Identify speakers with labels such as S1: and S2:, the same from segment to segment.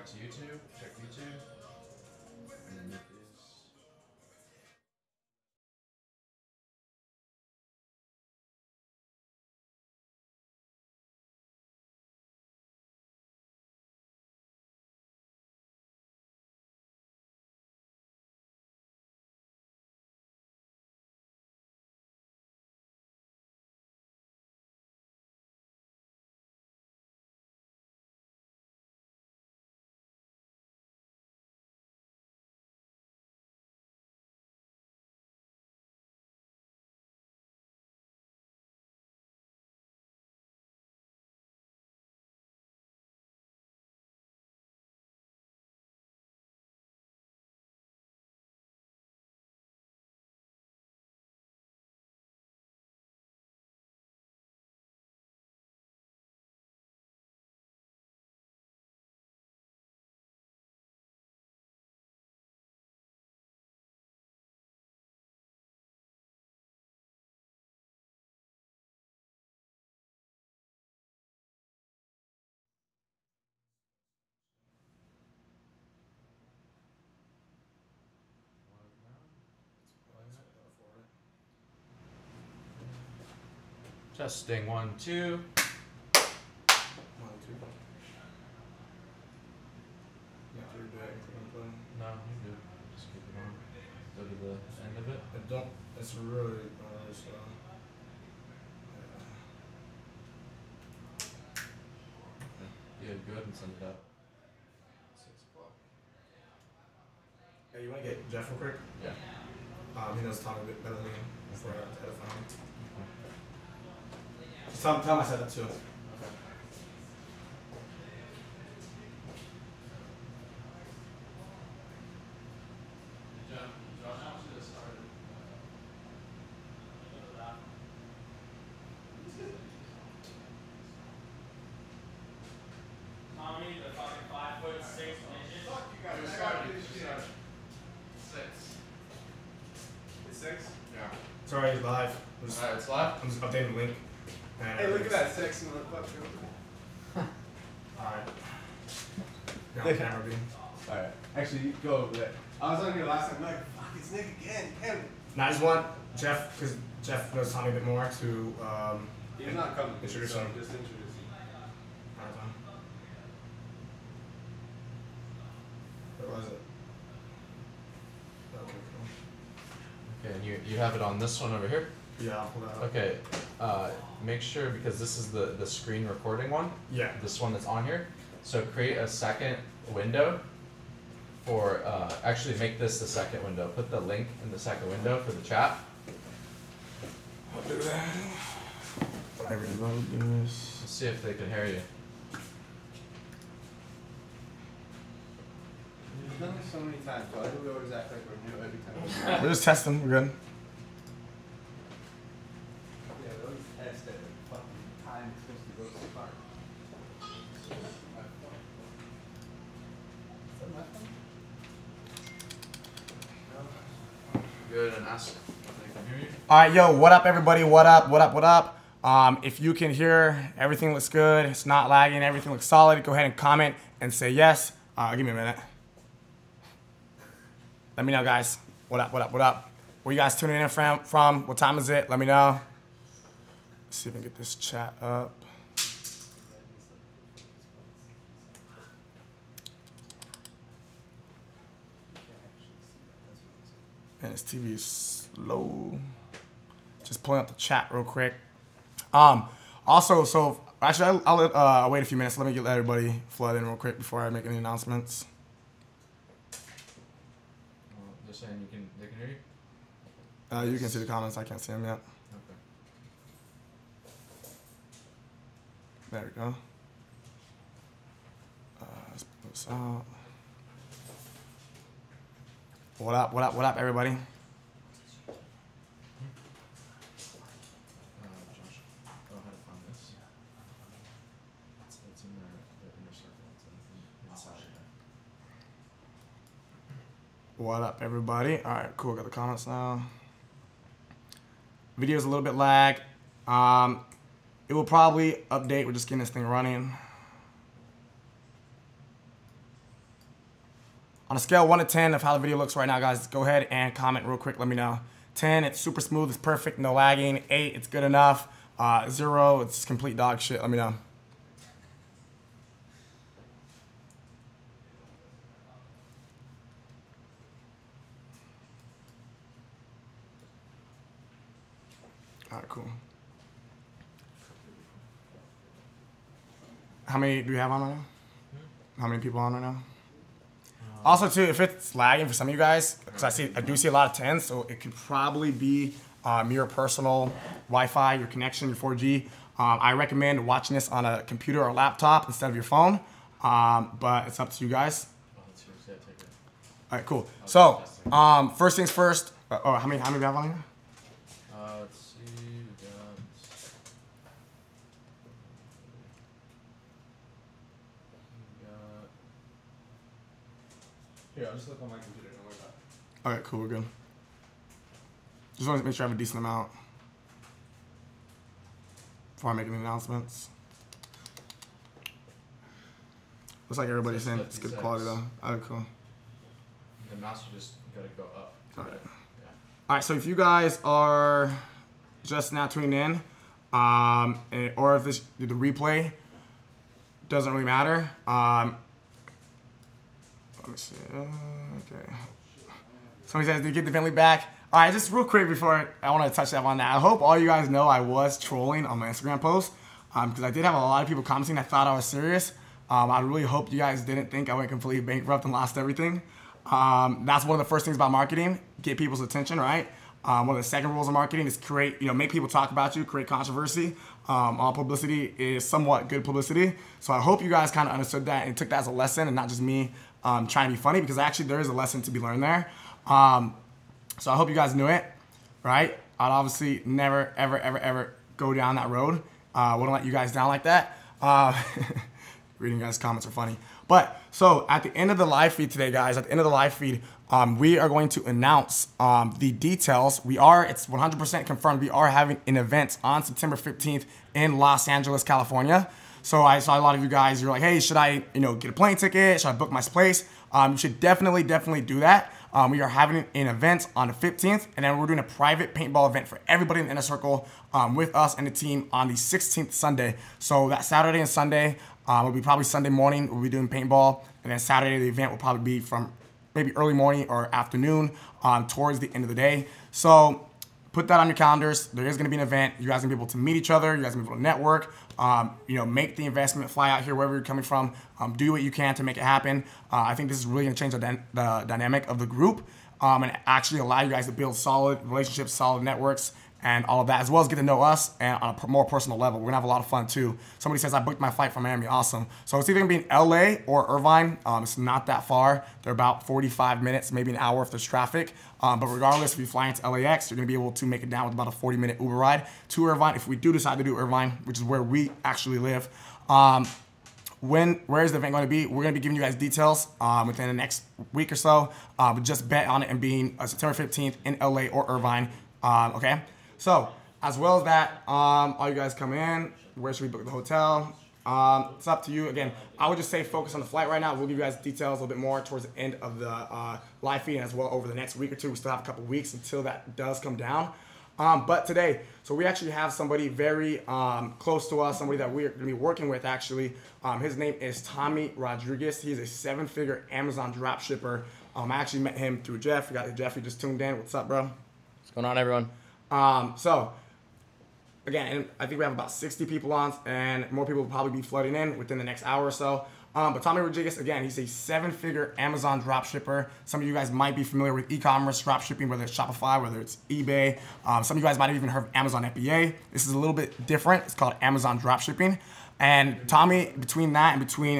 S1: back to YouTube. Check YouTube. And then move these. Testing 1, 2.
S2: 1, 2.
S1: No, you do. Just keep it on. Go to the end of it.
S2: It don't. It's really slow.
S1: Yeah, go ahead and send it out.
S2: 6 o'clock. Hey, you want to get Jeff real quick?
S1: Yeah.
S2: He knows Tommy a bit better than me. Before I had to find him. Just tell him I said that too.
S1: Okay.
S3: Tommy, the fucking 5'6" midget.
S4: Fuck you guys. I got this shit. 6. It's 6? Yeah.
S2: Sorry, he's live.
S1: Alright, it's live.
S2: I'm just updating the link. And
S4: Hey, look at that sexy motherfucker.
S2: Alright. You're on camera, B.
S4: Alright. Actually, you go over there. I was on here last time, like, fuck, it's Nick again. Damn it.
S2: Now I just want Jeff, because Jeff knows Tommy a bit more, to
S4: He's not coming.
S2: introduce
S4: so
S2: him.
S4: Just introduce him.
S2: Where was it? Okay, cool.
S1: Okay, and you have it on this one over here?
S2: Yeah, I'll pull that up.
S1: Okay, make sure, because this is the screen recording one.
S2: Yeah.
S1: This one that's on here. So create a second window for, actually make this the second window. Put the link in the second window for the chat.
S2: I'll do that. I reload this.
S1: Let's see if they can hear you.
S4: We've done this so many times, why do we always act like we're new every time?
S2: We're just testing, we're good.
S4: Yeah, we always test at fucking time it's supposed to go so far. Is that my phone?
S1: Good, and ask if they can hear you.
S2: Alright, yo, what up everybody? What up, what up, what up? If you can hear, everything looks good, it's not lagging, everything looks solid, go ahead and comment and say yes. Give me a minute. Let me know, guys. What up, what up, what up? Where you guys tuning in from? What time is it? Let me know. Let's see if we can get this chat up. And his TV is slow. Just pulling up the chat real quick. Also, so actually, I'll wait a few minutes. Let me let everybody flood in real quick before I make any announcements.
S1: They're saying they can hear you?
S2: You can see the comments. I can't see them yet.
S1: Okay.
S2: There we go. Let's put this out. What up, what up, what up, everybody?
S1: Josh, go ahead and find this. It's in the inner circle. It's inside there.
S2: What up, everybody? All right, cool. Got the comments now. Video's a little bit lag. It will probably update. We're just getting this thing running. On a scale of 1 to 10 of how the video looks right now, guys, go ahead and comment real quick. Let me know. 10, it's super smooth, it's perfect, no lagging. 8, it's good enough. 0, it's complete dog shit. Let me know. All right, cool. How many do we have on right now? How many people on right now? Also, too, if it's lagging for some of you guys, because I do see a lot of 10s, so it could probably be your personal Wi-Fi, your connection, your 4G. I recommend watching this on a computer or laptop instead of your phone, but it's up to you guys. All right, cool. So, first things first. How many do we have on here?
S1: Let's see. We got.
S4: Here, I'll just look on my computer. Don't worry about it.
S2: All right, cool. We're good. Just want to make sure I have a decent amount before I make any announcements. Looks like everybody's saying it's good quality though. All right, cool.
S1: The mouse, you just gotta go up.
S2: All right.
S1: Yeah.
S2: All right, so if you guys are just now tuning in, or if the replay doesn't really matter. Let me see. Okay. Somebody says, did you get the family back? All right, just real quick before I want to touch up on that. I hope all you guys know I was trolling on my Instagram post because I did have a lot of people commenting that thought I was serious. I really hope you guys didn't think I went completely bankrupt and lost everything. That's one of the first things about marketing, get people's attention, right? One of the second rules of marketing is make people talk about you, create controversy. All publicity is somewhat good publicity. So I hope you guys kind of understood that and took that as a lesson and not just me trying to be funny, because actually there is a lesson to be learned there. So I hope you guys knew it, right? I'd obviously never, ever, ever, ever go down that road. Wouldn't let you guys down like that. Reading you guys' comments are funny. But so at the end of the live feed today, guys, at the end of the live feed, we are going to announce the details. It's 100% confirmed. We are having an event on September 15th in Los Angeles, California. So I saw a lot of you guys, you're like, hey, should I, get a plane ticket? Should I book my place? You should definitely do that. We are having an event on the 15th, and then we're doing a private paintball event for everybody in the inner circle with us and the team on the 16th Sunday. So that Saturday and Sunday will be probably Sunday morning. We'll be doing paintball, and then Saturday the event will probably be from maybe early morning or afternoon towards the end of the day. So put that on your calendars. There is going to be an event. You guys are going to be able to meet each other. You guys are going to be able to network. Make the investment, fly out here wherever you're coming from. Do what you can to make it happen. I think this is really going to change the dynamic of the group and actually allow you guys to build solid relationships, solid networks, and all of that, as well as get to know us and on a more personal level. We're going to have a lot of fun, too. Somebody says, I booked my flight from Miami. Awesome. So it's either going to be in LA or Irvine. It's not that far. They're about 45 minutes, maybe an hour if there's traffic. But regardless, if you fly into LAX, you're going to be able to make it down with about a 40-minute Uber ride to Irvine. If we do decide to do Irvine, which is where we actually live, where is the event going to be? We're going to be giving you guys details within the next week or so. But just bet on it and being September 15th in LA or Irvine. Okay? So, as well as that, all you guys come in. Where should we book the hotel? It's up to you. Again, I would just say focus on the flight right now. We'll give you guys details a little bit more towards the end of the live feed and as well over the next week or two. We still have a couple weeks until that does come down. But today, so we actually have somebody very close to us, somebody that we're going to be working with actually. His name is Tommy Rodriguez. He's a 7-figure Amazon dropshipper. I actually met him through Jeff. We got Jeff, you just tuned in. What's up, bro?
S5: What's going on, everyone?
S2: So, again, I think we have about 60 people on, and more people will probably be flooding in within the next hour or so. But Tommy Rodriguez, again, he's a 7-figure Amazon dropshipper. Some of you guys might be familiar with e-commerce dropshipping, whether it's Shopify, whether it's eBay. Some of you guys might have even heard of Amazon FBA. This is a little bit different. It's called Amazon dropshipping. And Tommy, between that and between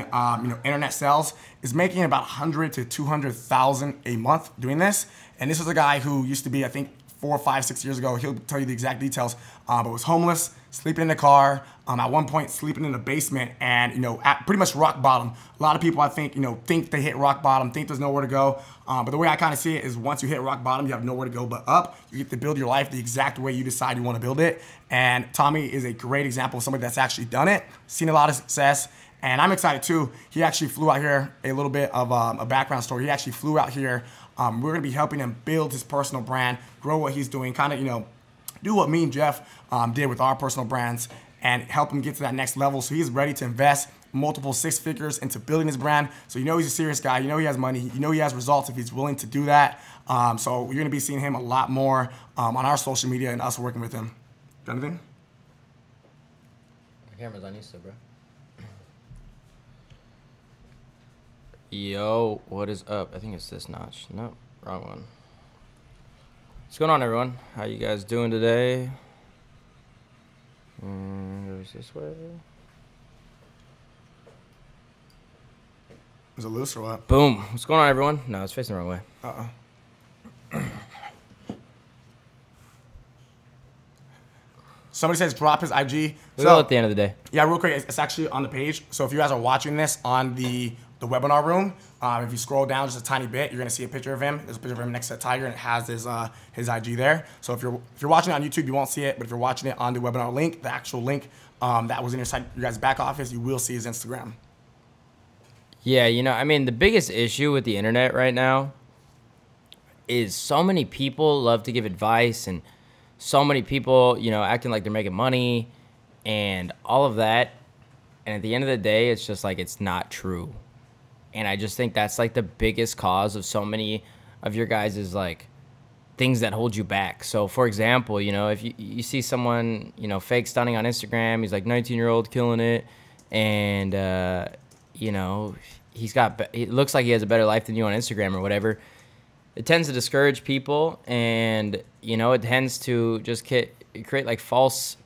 S2: internet sales, is making about 100 to 200,000 a month doing this. And this is a guy who used to be, I think, 4, 5, 6 years ago. He'll tell you the exact details, but was homeless, sleeping in the car, at one point sleeping in a basement, and at pretty much rock bottom. A lot of people, I think, think they hit rock bottom, think there's nowhere to go. But the way I kind of see it is once you hit rock bottom, you have nowhere to go but up. You get to build your life the exact way you decide you want to build it. And Tommy is a great example of somebody that's actually done it, seen a lot of success, And I'm excited too. He actually flew out here, a little bit of a background story. He actually flew out here. We're going to be helping him build his personal brand, grow what he's doing, kind of, you know, do what me and Jeff did with our personal brands and help him get to that next level. So he's ready to invest multiple 6 figures into building his brand. So you know he's a serious guy. You know he has money. You know he has results if he's willing to do that. So you're going to be seeing him a lot more on our social media and us working with him. Got anything?
S5: The camera's on you still, bro. Yo, what is up? I think it's this notch. No, wrong one. What's going on, everyone? How you guys doing today? Goes this way.
S2: Is it loose or what?
S5: Boom. What's going on, everyone? No, it's facing the wrong way.
S2: Somebody says drop his IG.
S5: We will at the end of the day.
S2: Yeah, real quick, it's actually on the page. So if you guys are watching this on the webinar room, if you scroll down just a tiny bit, you're gonna see a picture of him. There's a picture of him next to the tiger, and it has his IG there. So if you're watching it on YouTube, you won't see it. But if you're watching it on the webinar link, the actual link that was in your guys' back office, you will see his Instagram.
S5: Yeah, you know, I mean, the biggest issue with the internet right now is so many people love to give advice, and so many people, you know, acting like they're making money and all of that. And at the end of the day, it's just like, it's not true. And I just think that's like the biggest cause of so many of your guys' like things that hold you back. So for example, you know, if you see someone, you know, fake stunning on Instagram, he's like 19-year-old killing it. And, you know, it looks like he has a better life than you on Instagram or whatever. It tends to discourage people, and, you know, it tends to just create like false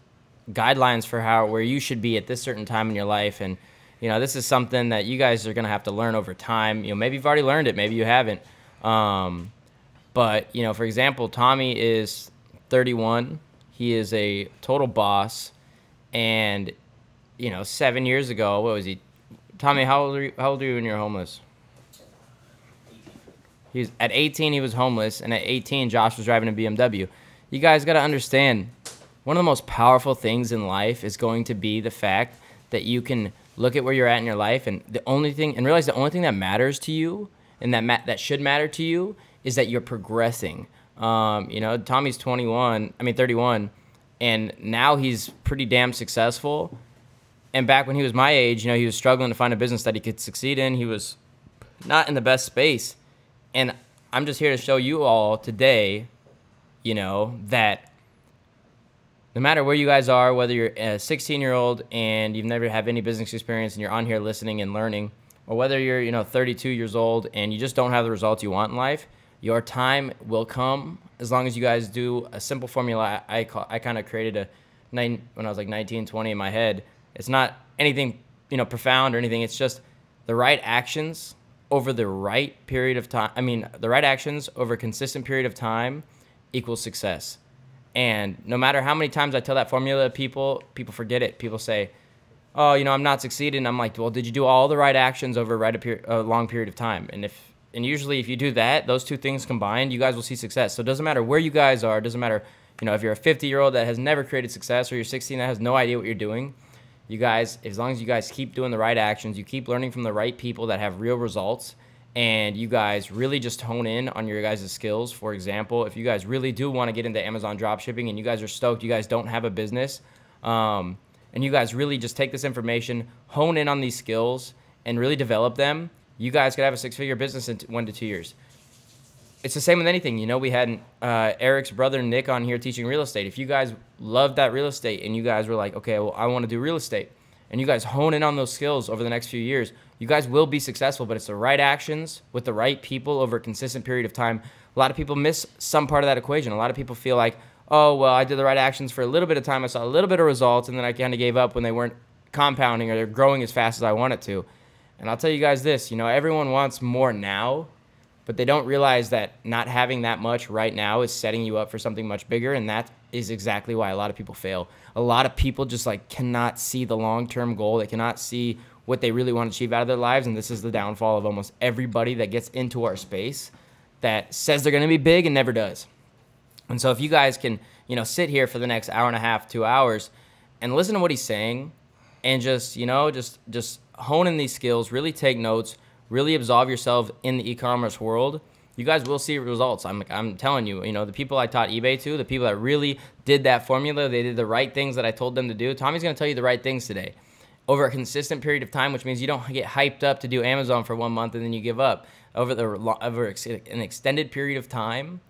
S5: guidelines for where you should be at this certain time in your life. And, you know, this is something that you guys are going to have to learn over time. You know, maybe you've already learned it, maybe you haven't. But, you know, for example, Tommy is 31. He is a total boss. And, you know, 7 years ago, what was he? Tommy, how old are you when you're homeless? At 18, he was homeless. And at 18, Josh was driving a BMW. You guys got to understand, one of the most powerful things in life is going to be the fact that you can look at where you're at in your life and realize the only thing that matters to you and that should matter to you is that you're progressing. You know, Tommy's 31, and now he's pretty damn successful. And back when he was my age, you know, he was struggling to find a business that he could succeed in. He was not in the best space. And I'm just here to show you all today, you know, that no matter where you guys are, whether you're a 16-year-old and you've never had any business experience and you're on here listening and learning, or whether you're, you know, 32 years old and you just don't have the results you want in life, your time will come as long as you guys do a simple formula I kind of created when I was like 19, 20 in my head. It's not anything, you know, profound or anything. It's just the right actions over the right period of time. I mean, the right actions over a consistent period of time equals success. And no matter how many times I tell that formula to people forget it. People say, oh, you know, I'm not succeeding. I'm like, well, did you do all the right actions over a long period of time? And usually if you do that, those two things combined, you guys will see success. So it doesn't matter where you guys are. It doesn't matter, you know, if you're a 50-year-old that has never created success or you're 16 that has no idea what you're doing. You guys, as long as you guys keep doing the right actions, you keep learning from the right people that have real results, and you guys really just hone in on your guys' skills. For example, if you guys really do want to get into Amazon dropshipping and you guys are stoked, you guys don't have a business, and you guys really just take this information, hone in on these skills, and really develop them, you guys could have a 6-figure business in 1 to 2 years. It's the same with anything. You know, we had Eric's brother Nick on here teaching real estate. If you guys loved that real estate and you guys were like, okay, well, I want to do real estate, and you guys hone in on those skills over the next few years, you guys will be successful. But it's the right actions with the right people over a consistent period of time. A lot of people miss some part of that equation. A lot of people feel like, oh, well, I did the right actions for a little bit of time. I saw a little bit of results, and then I kind of gave up when they weren't compounding or they're growing as fast as I wanted to. And I'll tell you guys this, you know, everyone wants more now, but they don't realize that not having that much right now is setting you up for something much bigger, and that is exactly why a lot of people fail. A lot of people just like cannot see the long-term goal. They cannot see what they really want to achieve out of their lives, and this is the downfall of almost everybody that gets into our space that says they're going to be big and never does. And so if you guys can, you know, sit here for the next hour and a half, 2 hours, and listen to what he's saying, and just, you know, just hone in these skills, really take notes, really absolve yourself in the e-commerce world, you guys will see results. I'm telling you, the people I taught eBay to, the people that really did that formula, they did the right things that I told them to do. Tommy's going to tell you the right things today over a consistent period of time, which means you don't get hyped up to do Amazon for 1 month and then you give up. Over an extended period of time,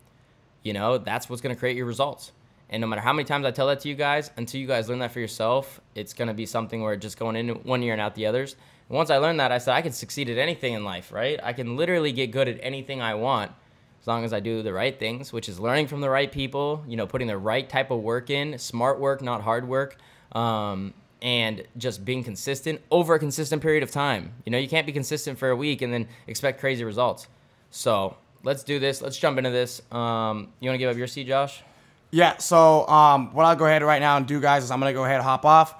S5: that's what's going to create your results. And no matter how many times I tell that to you guys, until you guys learn that for yourself, it's going to be something where it's just going in one ear and out the others. And once I learned that, I said I can succeed at anything in life, right? I can literally get good at anything I want as long as I do the right things, which is learning from the right people, putting the right type of work in, smart work, not hard work, and just being consistent over a consistent period of time. You can't be consistent for a week and then expect crazy results. So let's do this. Let's jump into this. You want to give up your seat, Josh?
S2: Yeah, so what I'll go ahead right now and do, guys, is I'm going to go ahead and hop off.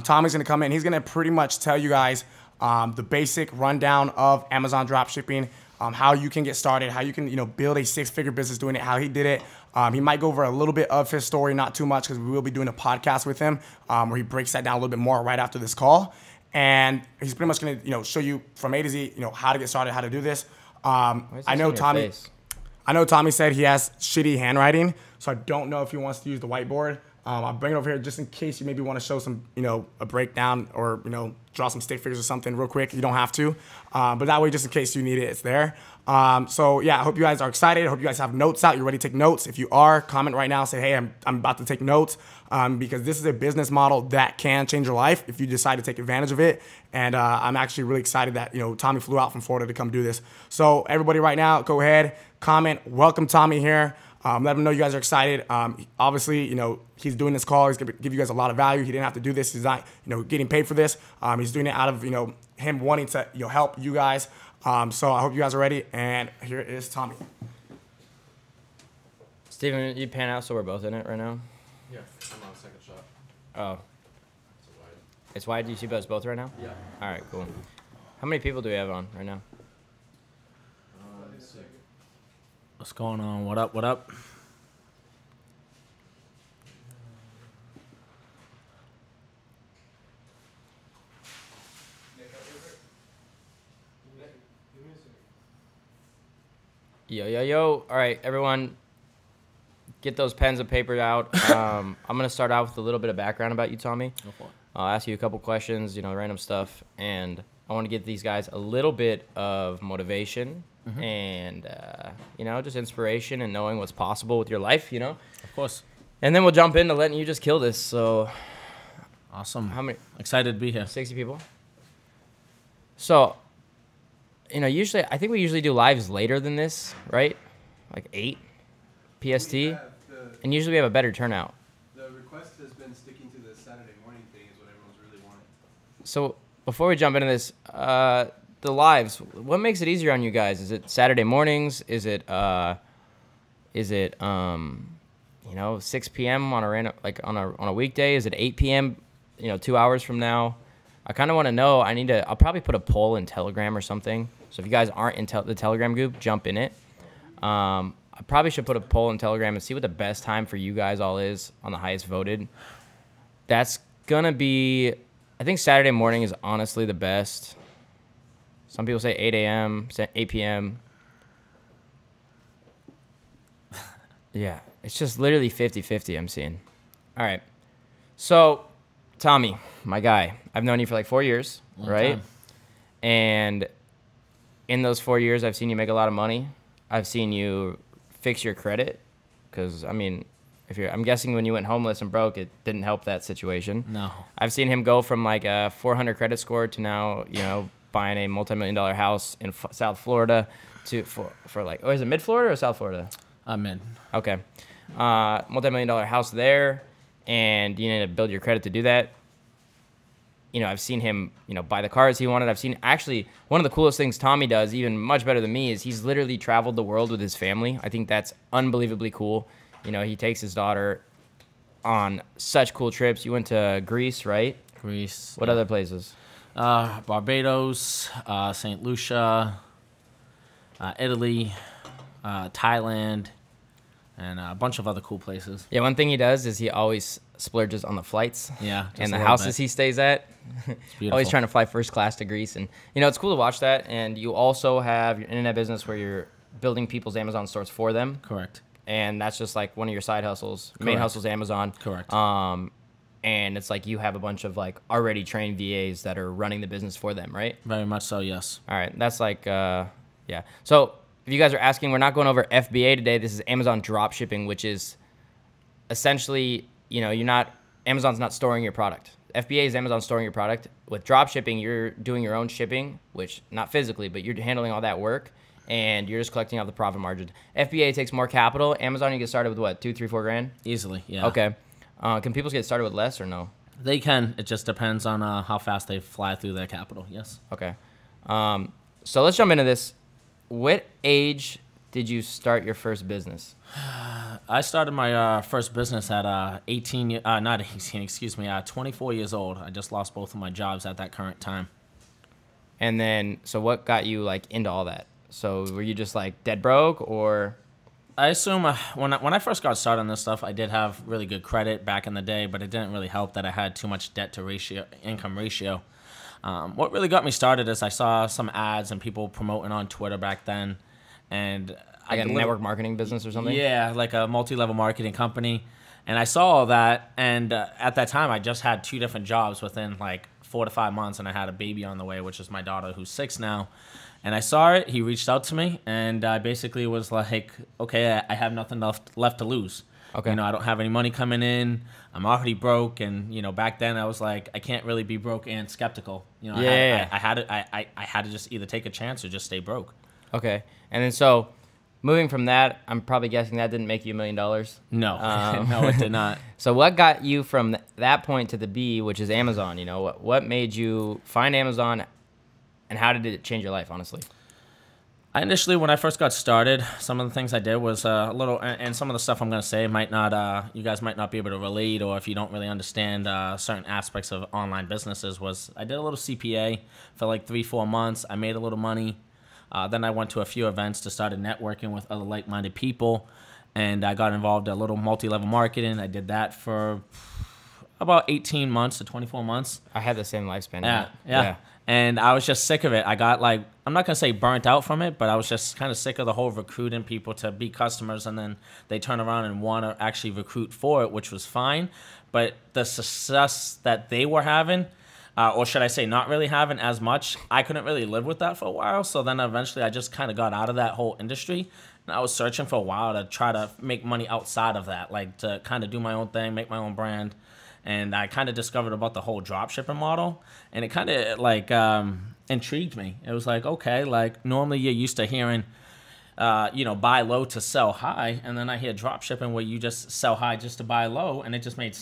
S2: Tommy's going to come in. He's going to pretty much tell you guys the basic rundown of Amazon dropshipping, how you can get started, how you can build a 6-figure business doing it, how he did it. He might go over a little bit of his story, not too much, because we will be doing a podcast with him where he breaks that down a little bit more right after this call. And he's pretty much going to show you from A to Z, how to get started, how to do this. I know Tommy said he has shitty handwriting, so I don't know if he wants to use the whiteboard. I'll bring it over here just in case you maybe want to show some, a breakdown or, draw some stick figures or something real quick. You don't have to. But that way, just in case you need it, it's there. So, yeah, I hope you guys are excited. I hope you guys have notes out. You're ready to take notes. If you are, comment right now. Say, hey, I'm about to take notes because this is a business model that can change your life if you decide to take advantage of it. And I'm actually really excited that, Tommy flew out from Florida to come do this. So, everybody right now, go ahead, comment. Welcome Tommy here. Let him know you guys are excited. Obviously, he's doing this call. He's going to give you guys a lot of value. He didn't have to do this. He's not, getting paid for this. He's doing it out of, him wanting to, help you guys. So I hope you guys are ready. And here is Tommy.
S5: Steven, you pan out so we're both in it right now?
S1: Yeah, I'm on second shot.
S5: Oh. It's wide. Do you see us both right now?
S1: Yeah.
S5: All right, cool. How many people do we have on right now?
S6: What's going on? What up? What up?
S5: Yo. All right, everyone, get those pens and paper out. I'm going to start out with a little bit of background about you, Tommy.
S6: Go for it.
S5: I'll ask you a couple questions, random stuff, and I want to give these guys a little bit of motivation and, just inspiration and knowing what's possible with your life,
S6: Of course.
S5: And then we'll jump into letting you just kill this. So,
S6: Awesome.
S5: how many?
S6: Excited to be here.
S5: 60 people. So, usually, I think we usually do lives later than this, right? Like 8 PST. And usually we have a better turnout.
S4: The request has been sticking to the Saturday morning thing is what everyone's really wanting.
S5: So before we jump into this, the lives, what makes it easier on you guys? Is it Saturday mornings? Is it 6 p.m. on a random, on a weekday? Is it 8 p.m. 2 hours from now? I kind of want to know. I'll probably put a poll in Telegram or something. So if you guys aren't in the Telegram group, jump in it. I probably should put a poll in Telegram and see what the best time for you guys all is on the highest voted. That's gonna be, I think Saturday morning is honestly the best. Some people say 8 a.m., 8 p.m. Yeah, it's just literally 50-50 I'm seeing. All right. So, Tommy, my guy, I've known you for like 4 years,
S6: Long
S5: right?
S6: time.
S5: And in those 4 years, I've seen you make a lot of money. I've seen you fix your credit because, I'm guessing when you went homeless and broke, it didn't help that situation.
S6: No.
S5: I've seen him go from like a 400 credit score to now, buying a multi-million-dollar house in South Florida for like, is it mid-Florida or South Florida?
S6: Mid.
S5: Okay. Multi-million-dollar house there, and you need to build your credit to do that. I've seen him, buy the cars he wanted. I've seen, actually, one of the coolest things Tommy does, even much better than me, is he's literally traveled the world with his family. I think that's unbelievably cool. He takes his daughter on such cool trips. You went to Greece, right?
S6: Greece.
S5: What other places?
S6: Barbados, St. Lucia, Italy, Thailand, and a bunch of other cool places.
S5: Yeah, one thing he does is he always splurges on the flights.
S6: Yeah, just
S5: and
S6: a
S5: the
S6: little
S5: houses
S6: bit.
S5: he stays at.
S6: beautiful.
S5: Always trying to fly first class to Greece, and it's cool to watch that. And you also have your internet business where you're building people's Amazon stores for them,
S6: Correct.
S5: and that's just like one of your side hustles. Main
S6: Correct.
S5: hustle's Amazon.
S6: Correct.
S5: And it's like you have a bunch of like already trained VAs that are running the business for them, right?
S6: Very much so, yes.
S5: All right, that's like, yeah. So if you guys are asking, we're not going over FBA today. This is Amazon Dropshipping, which is essentially, Amazon's not storing your product. FBA is Amazon storing your product. With dropshipping, you're doing your own shipping, which not physically, but you're handling all that work, and you're just collecting all the profit margin. FBA takes more capital. Amazon, you get started with what, 2, 3, 4 grand?
S6: Easily, yeah.
S5: Okay. Can people get started with less or no?
S6: They can. It just depends on how fast they fly through their capital, yes.
S5: Okay. So let's jump into this. What age did you start your first business?
S6: I started my first business at 24 years old. I just lost both of my jobs at that current time.
S5: And then, so what got you like into all that? So were you just like dead broke or?
S6: I assume when I first got started on this stuff, I did have really good credit back in the day, but it didn't really help that I had too much debt to income ratio. What really got me started is I saw some ads and people promoting on Twitter back then, and
S5: Like a network marketing business or something?
S6: Yeah, like a multi-level marketing company. And I saw all that, and at that time, I just had 2 different jobs within like 4 to 5 months, and I had a baby on the way, which is my daughter who's 6 now. And I saw it. He reached out to me, and I basically was like, okay, I have nothing left to lose.
S5: Okay.
S6: I don't have any money coming in. I'm already broke, and back then I was like, I can't really be broke and skeptical.
S5: Yeah.
S6: I had to just either take a chance or just stay broke.
S5: Okay. And then so moving from that, I'm probably guessing that didn't make you $1 million.
S6: No, no, it did not.
S5: So what got you from that point to the B, which is Amazon? What made you find Amazon, and how did it change your life, honestly?
S6: I initially, when I first got started, some of the things I did was a little, and some of the stuff I'm going to say might not, you guys might not be able to relate, or if you don't really understand certain aspects of online businesses, was I did a little CPA for like 3-4 months. I made a little money. Then I went to a few events to start networking with other like-minded people, and I got involved in a little multi-level marketing. I did that for about 18 months to 24 months.
S5: I had the same lifespan.
S6: Yeah. And I was just sick of it. I got like, I'm not going to say burnt out from it, but I was just kind of sick of the whole recruiting people to be customers, and then they turn around and want to actually recruit for it, which was fine. But the success that they were having, or should I say not really having as much, I couldn't really live with that for a while. So then eventually I just kind of got out of that whole industry. And I was searching for a while to try to make money outside of that, like to kind of do my own thing, make my own brand. And I kind of discovered about the whole dropshipping model, and it kind of like intrigued me. It was like, okay, like normally you're used to hearing, buy low to sell high, and then I hear dropshipping where you just sell high just to buy low, and it just made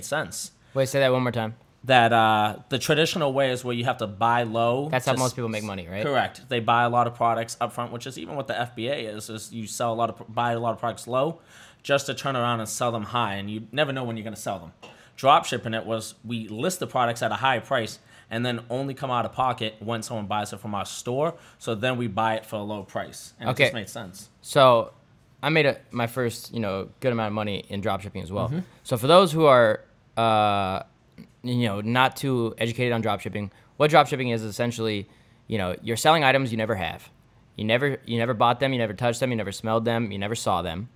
S6: sense.
S5: Wait, say that one more time.
S6: That the traditional way is where you have to buy low.
S5: That's how most people make money, right?
S6: Correct. They buy a lot of products up front, which is even what the FBA is you buy a lot of products low just to turn around and sell them high, and you never know when you're going to sell them. Dropshipping it was we list the products at a high price and then only come out of pocket when someone buys it from our store. So then we buy it for a low price. And
S5: Okay.
S6: It just made sense.
S5: So I made my first, good amount of money in dropshipping as well. So for those who are, not too educated on dropshipping, what dropshipping is essentially, you're selling items you never have. You never bought them, you never touched them, you never smelled them, you never saw them.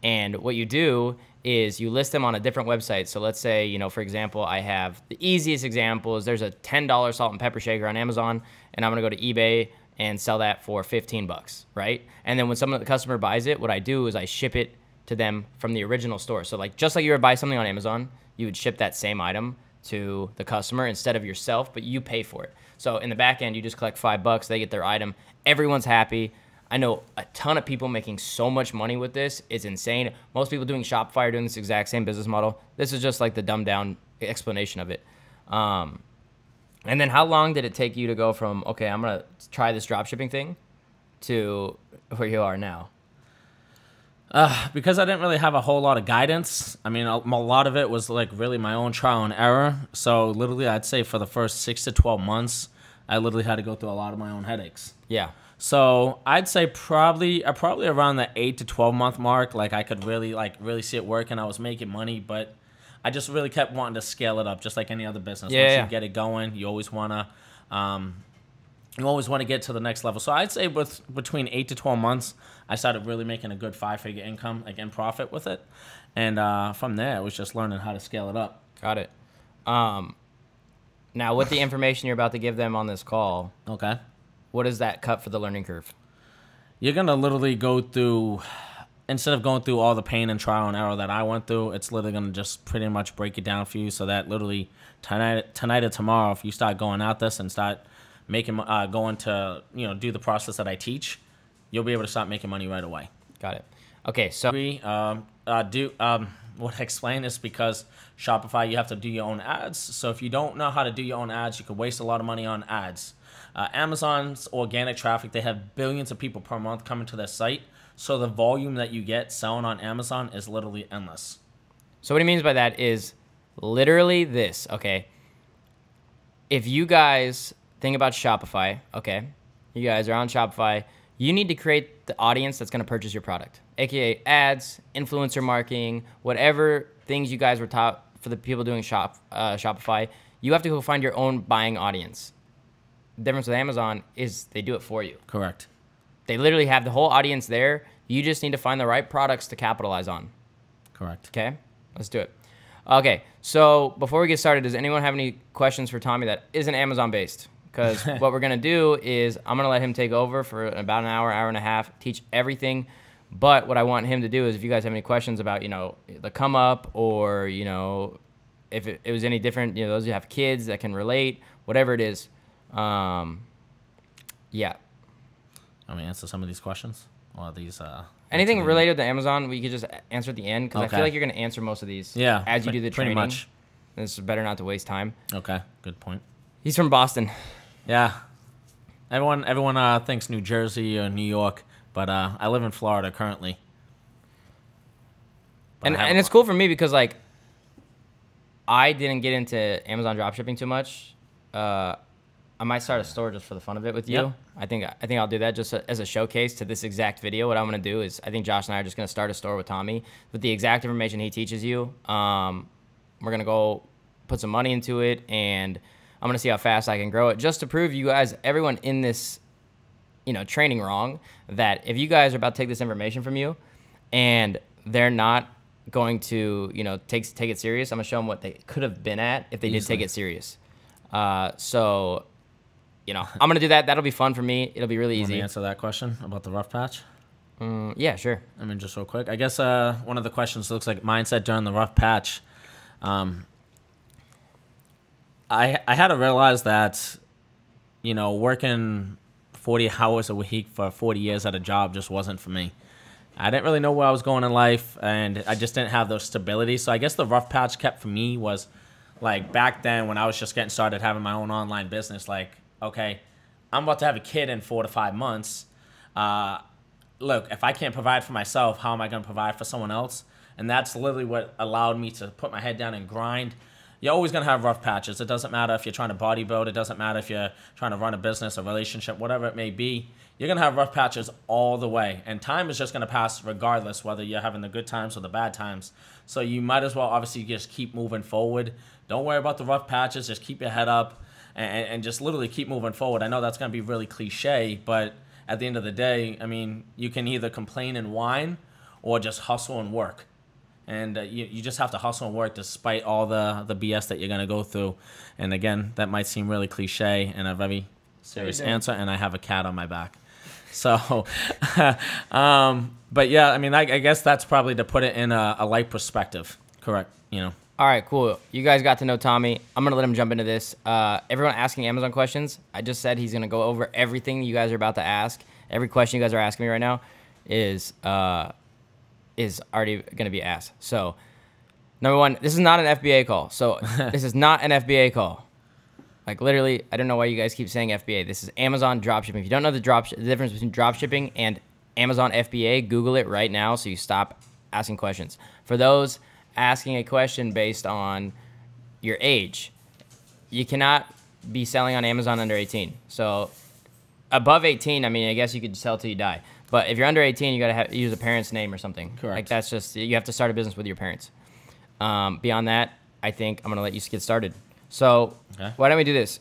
S5: And what you do is you list them on a different website. So let's say, for example, I have the easiest example is there's a $10 salt and pepper shaker on Amazon, and I'm gonna go to eBay and sell that for $15, right? And then when the customer buys it, what I do is I ship it to them from the original store. So just like you would buy something on Amazon, you would ship that same item to the customer instead of yourself, but you pay for it. So in the back end, you just collect $5, they get their item, everyone's happy. I know a ton of people making so much money with this. It's insane. Most people doing Shopify are doing this exact same business model. This is just like the dumbed down explanation of it. And then how long did it take you to go from, okay, I'm going to try this dropshipping thing to where you are now?
S6: Because I didn't really have a whole lot of guidance. I mean, a lot of it was like really my own trial and error. So literally I'd say for the first 6 to 12 months, I literally had to go through a lot of my own headaches.
S5: Yeah.
S6: So I'd say probably around the 8 to 12 month mark, like I could really see it working. I was making money, but I just really kept wanting to scale it up, just like any other business.
S5: Yeah,
S6: Once
S5: yeah.
S6: you get it going, you always wanna get to the next level. So I'd say between 8 to 12 months, I started really making a good 5-figure income, like in profit with it, and from there it was just learning how to scale it up.
S5: Got it. Now, with the information you're about to give them on this call,
S6: Okay.
S5: what is that cut for the learning curve?
S6: You're gonna literally go through, instead of going through all the pain and trial and error that I went through, it's literally gonna just pretty much break it down for you, so that literally tonight or tomorrow, if you start going at this and start making going to do the process that I teach, you'll be able to start making money right away.
S5: Got it. Okay, so
S6: What I explain is because Shopify, you have to do your own ads. So if you don't know how to do your own ads, you could waste a lot of money on ads. Amazon's organic traffic, they have billions of people per month coming to their site. So the volume that you get selling on Amazon is literally endless.
S5: So what he means by that is literally this, okay? If you guys think about Shopify, okay? You guys are on Shopify. You need to create the audience that's going to purchase your product, aka ads, influencer marketing, whatever things you guys were taught for the people doing Shopify. You have to go find your own buying audience. The difference with Amazon is they do it for you.
S6: Correct.
S5: They literally have the whole audience there. You just need to find the right products to capitalize on.
S6: Correct.
S5: Okay, let's do it. Okay, so before we get started, does anyone have any questions for Tommy that isn't Amazon based? Because what we're gonna do is I'm gonna let him take over for about an hour, hour and a half, teach everything. But what I want him to do is, if you guys have any questions about, the come up, or, if it was any different, those who have kids that can relate, whatever it is, yeah.
S6: Let me answer some of these questions. Or these
S5: Anything related to Amazon, we could just answer at the end, because I
S6: Okay.
S5: feel like you're gonna answer most of these.
S6: Yeah,
S5: as you do the
S6: pretty
S5: training.
S6: much.
S5: It's better not to waste time.
S6: Okay, good point.
S5: He's from Boston.
S6: Yeah. Everyone thinks New Jersey or New York, but I live in Florida currently. But
S5: And it's cool for me because, like, I didn't get into Amazon dropshipping too much. I might start a store just for the fun of it with you.
S6: Yep.
S5: I think I'll do that just as a showcase to this exact video. What I'm gonna do is, I think Josh and I are just gonna start a store with Tommy with the exact information he teaches you. We're gonna go put some money into it, and I'm gonna see how fast I can grow it, just to prove you guys, everyone in this, training wrong, that if you guys are about to take this information from you, and they're not going to, take it serious, I'm gonna show them what they could have been at if they did take it serious. So, I'm gonna do that. That'll be fun for me. It'll be really
S6: Want me
S5: easy.
S6: to answer that question about the rough patch?
S5: Yeah, sure.
S6: I mean, just real quick. I guess one of the questions looks like mindset during the rough patch. I had to realize that, working 40 hours a week for 40 years at a job just wasn't for me. I didn't really know where I was going in life, and I just didn't have those stability. So I guess the rough patch kept for me was, like, back then when I was just getting started having my own online business, like, okay, I'm about to have a kid in 4 to 5 months. Look, if I can't provide for myself, how am I going to provide for someone else? And that's literally what allowed me to put my head down and grind. You're always going to have rough patches. It doesn't matter if you're trying to bodybuild. It doesn't matter if you're trying to run a business, a relationship, whatever it may be. You're going to have rough patches all the way. And time is just going to pass regardless, whether you're having the good times or the bad times. So you might as well obviously just keep moving forward. Don't worry about the rough patches. Just keep your head up and just literally keep moving forward. I know that's going to be really cliche, but at the end of the day, I mean, you can either complain and whine or just hustle and work. And you just have to hustle and work despite all the BS that you're going to go through. And again, that might seem really cliche and a very serious answer, and I have a cat on my back. So, but yeah, I mean, I guess that's probably to put it in a light perspective. Correct,
S5: All right, cool. You guys got to know Tommy. I'm going to let him jump into this. Everyone asking Amazon questions, I just said he's going to go over everything you guys are about to ask. Every question you guys are asking me right now is already going to be asked. So, number one, this is not an FBA call. So, this is not an FBA call. Like, literally, I don't know why you guys keep saying FBA. This is Amazon dropshipping. If you don't know the difference between dropshipping and Amazon FBA, Google it right now so you stop asking questions. For those asking a question based on your age, you cannot be selling on Amazon under 18. So, above 18, I mean, I guess you could sell till you die. But if you're under 18, you gotta use a parent's name or something.
S6: Correct.
S5: Like that's just, you have to start a business with your parents. Beyond that, I think I'm gonna let you get started. So why don't we do this?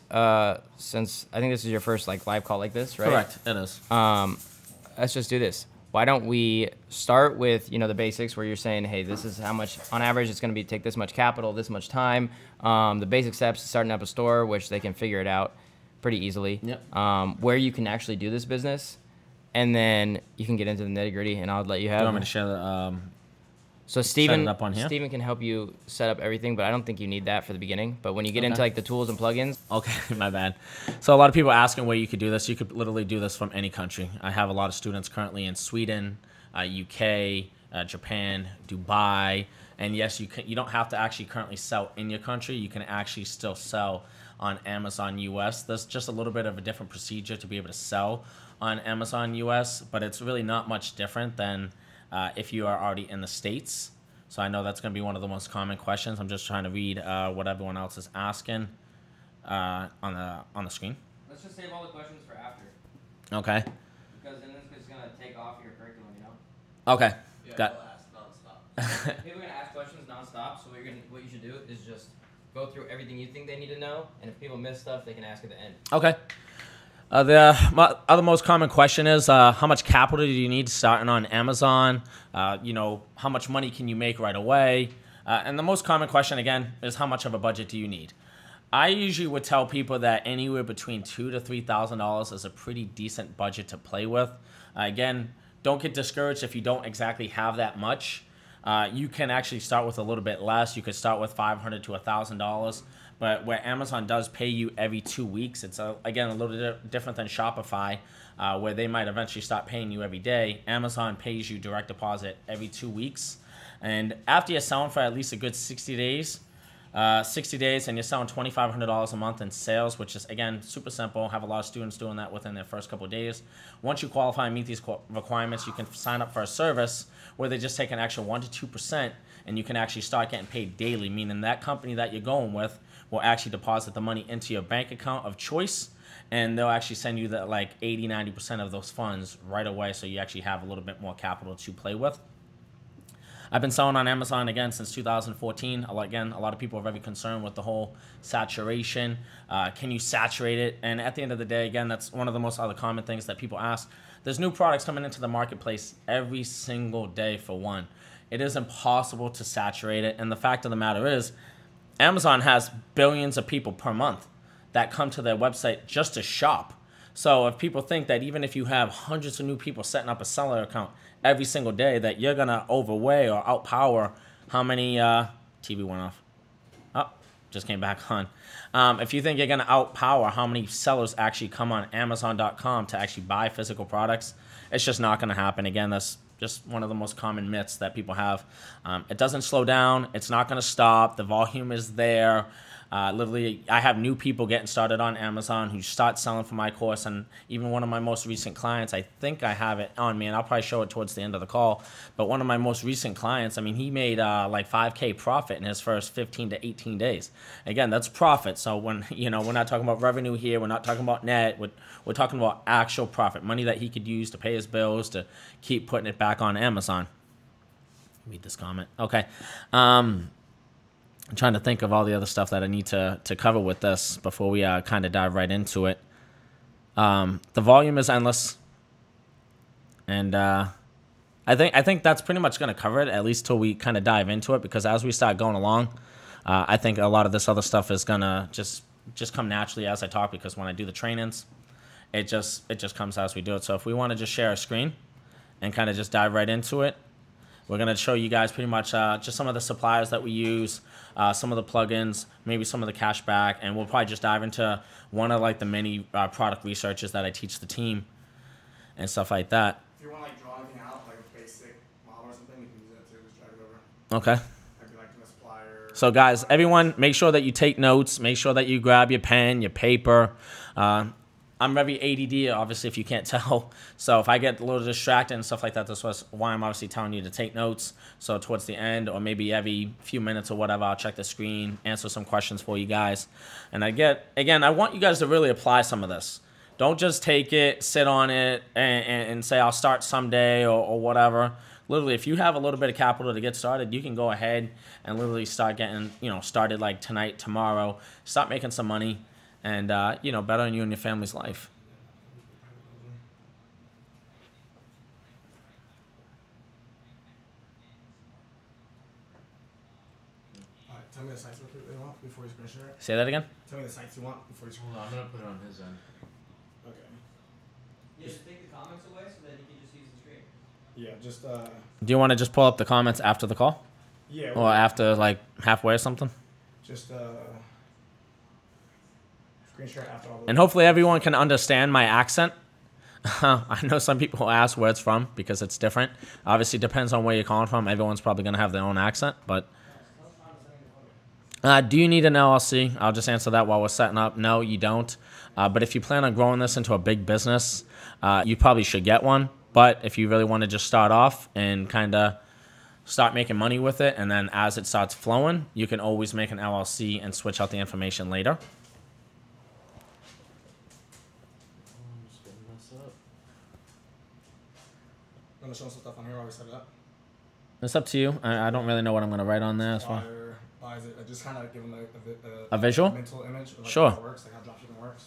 S5: Since I think this is your first like live call like this, right?
S6: Correct. It is.
S5: Let's just do this. Why don't we start with, you know, the basics where you're saying, hey, this is how much on average it's going to be, take this much capital, this much time. The basic steps to starting up a store, which they can figure it out pretty easily.
S6: Yep.
S5: Where you can actually do this business, and then you can get into the nitty gritty, and I'll let you have.
S6: Do you want me to share the?
S5: So Steven,
S6: up on here?
S5: Steven can help you set up everything, but I don't think you need that for the beginning. But when you get into like the tools and plugins.
S6: Okay, my bad. So a lot of people are asking where you could do this. You could literally do this from any country. I have a lot of students currently in Sweden, UK, Japan, Dubai, and yes, you don't have to actually currently sell in your country. You can actually still sell on Amazon US. There's just a little bit of a different procedure to be able to sell on Amazon US, but it's really not much different than if you are already in the States. So I know that's going to be one of the most common questions. I'm just trying to read what everyone else is asking on the screen.
S5: Let's just save all the questions for after.
S6: Okay.
S5: Because then this is going to take off your curriculum, you know?
S6: Okay.
S4: Yeah,
S6: Got.
S4: we'll ask nonstop.
S5: People are going to ask questions nonstop, so what you should do is just go through everything you think they need to know, and if people miss stuff, they can ask at the end.
S6: Okay. The other most common question is how much capital do you need starting on Amazon? You know, how much money can you make right away? And the most common question, again, is how much of a budget do you need? I usually would tell people that anywhere between $2,000 to $3,000 is a pretty decent budget to play with. Again, don't get discouraged if you don't exactly have that much. You can actually start with a little bit less. You could start with $500 to $1,000. But where Amazon does pay you every 2 weeks, it's again a little different than Shopify, where they might eventually start paying you every day. Amazon pays you direct deposit every 2 weeks, and after you're selling for at least a good 60 days, and you're selling $2,500 a month in sales, which is again super simple. Have a lot of students doing that within their first couple of days. Once you qualify and meet these requirements, you can sign up for a service where they just take an extra 1% to 2%, and you can actually start getting paid daily. Meaning that company that you're going with will actually deposit the money into your bank account of choice, and they'll actually send you that like 80-90% of those funds right away, so you actually have a little bit more capital to play with. I've been selling on Amazon again since 2014. Again, a lot of people are very concerned with the whole saturation. Can you saturate it? And at the end of the day, again, that's one of the most other common things that people ask. There's new products coming into the marketplace every single day for one. It is impossible to saturate it, and the fact of the matter is, Amazon has billions of people per month that come to their website just to shop. So if people think that even if you have hundreds of new people setting up a seller account every single day, that you're going to overweigh or outpower how many... TV went off. Oh, just came back on. If you think you're going to outpower how many sellers actually come on Amazon.com to actually buy physical products, it's just not going to happen. Again, that's just one of the most common myths that people have. It doesn't slow down. It's not going to stop. The volume is there. Literally, I have new people getting started on Amazon who start selling for my course, and even one of my most recent clients, I think I have it on me, and I'll probably show it towards the end of the call, but one of my most recent clients, I mean, he made like 5K profit in his first 15 to 18 days. Again, that's profit. So when, you know, we're not talking about revenue here, we're not talking about net, we're talking about actual profit, money that he could use to pay his bills, to keep putting it back on Amazon. Read this comment. Okay. I'm trying to think of all the other stuff that I need to cover with this before we kind of dive right into it. The volume is endless, and I think that's pretty much going to cover it, at least till we kind of dive into it, because as we start going along, I think a lot of this other stuff is going to just come naturally as I talk, because when I do the trainings, it just comes as we do it. So if we want to just share a screen and kind of just dive right into it, we're going to show you guys pretty much just some of the suppliers that we use, some of the plugins, maybe some of the cashback, and we'll probably just dive into one of like the many product researches that I teach the team and stuff like that.
S2: If you want to like draw anything out, like a basic model or something, you can use that too. Just drag it over.
S6: Okay.
S2: Maybe like the supplier.
S6: So guys, everyone, make sure that you take notes. Make sure that you grab your pen, your paper. I'm very ADD, obviously, if you can't tell. So if I get a little distracted and stuff like that, that's why I'm obviously telling you to take notes. So towards the end, or maybe every few minutes or whatever, I'll check the screen, answer some questions for you guys. And I want you guys to really apply some of this. Don't just take it, sit on it, and say I'll start someday or whatever. Literally, if you have a little bit of capital to get started, you can go ahead and literally start getting, started like tonight, tomorrow. Start making some money and, bettering you and your family's life.
S2: All right, tell me the sites real quick they want before you screen share it.
S6: Say that again?
S2: Tell me the sites you want before you screen
S1: Hold on, I'm gonna put it on his end.
S2: Okay.
S7: Yeah, just take the comments away so that you can just use the screen.
S2: Yeah, just
S6: Do you want to just pull up the comments after the call?
S2: yeah.
S6: Or after like halfway or something?
S2: Just screen share after all the.
S6: And hopefully everyone can understand my accent. I know some people ask where it's from because it's different. Obviously, depends on where you're calling from. Everyone's probably going to have their own accent. But do you need an LLC? I'll just answer that while we're setting up. No, you don't. But if you plan on growing this into a big business, you probably should get one. But if you really want to just start off and kind of start making money with it, and then as it starts flowing, you can always make an LLC and switch out the information later.
S2: I'm gonna show some stuff on here while we set it up.
S6: It's up to you. I don't really know what I'm going to write on there as well.
S2: Why is it? Just kind of give them
S6: A visual?
S2: mental image of like
S6: Sure.
S2: how it works, like how dropshipping works.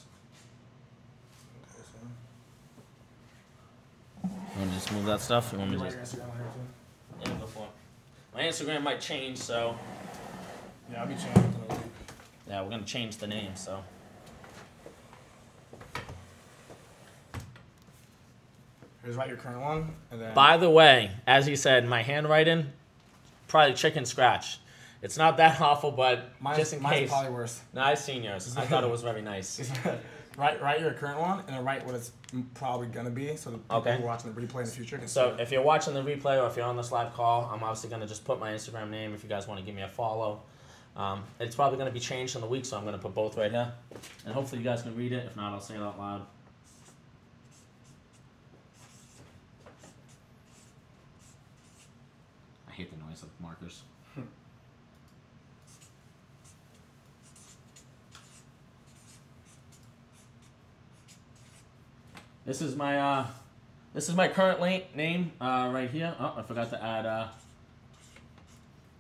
S6: You want to just move that stuff? You want me to
S2: Write
S6: just...
S2: your Instagram on here too.
S6: Yeah, go for it. My Instagram might change, so...
S2: Yeah, I'll be changing it in a week.
S6: Yeah, we're going to change the name, so...
S2: Here's write your current one, and then.
S6: By the way, as you said, my handwriting, probably chicken scratch. It's not that awful, but just in
S2: mine's
S6: case.
S2: probably worse.
S6: No, I've seen yours. I thought it was very nice.
S2: write your current one, and then write what it's probably gonna be, so the people
S6: Okay.
S2: who are watching the replay in the future can
S6: So
S2: see it.
S6: if you're watching the replay or if you're on this live call, I'm obviously going to just put my Instagram name if you guys want to give me a follow. It's probably going to be changed in the week, so I'm going to put both right here. And hopefully you guys can read it. If not, I'll say it out loud. I hate the noise of markers. This is my current name right here. Oh, I forgot to add.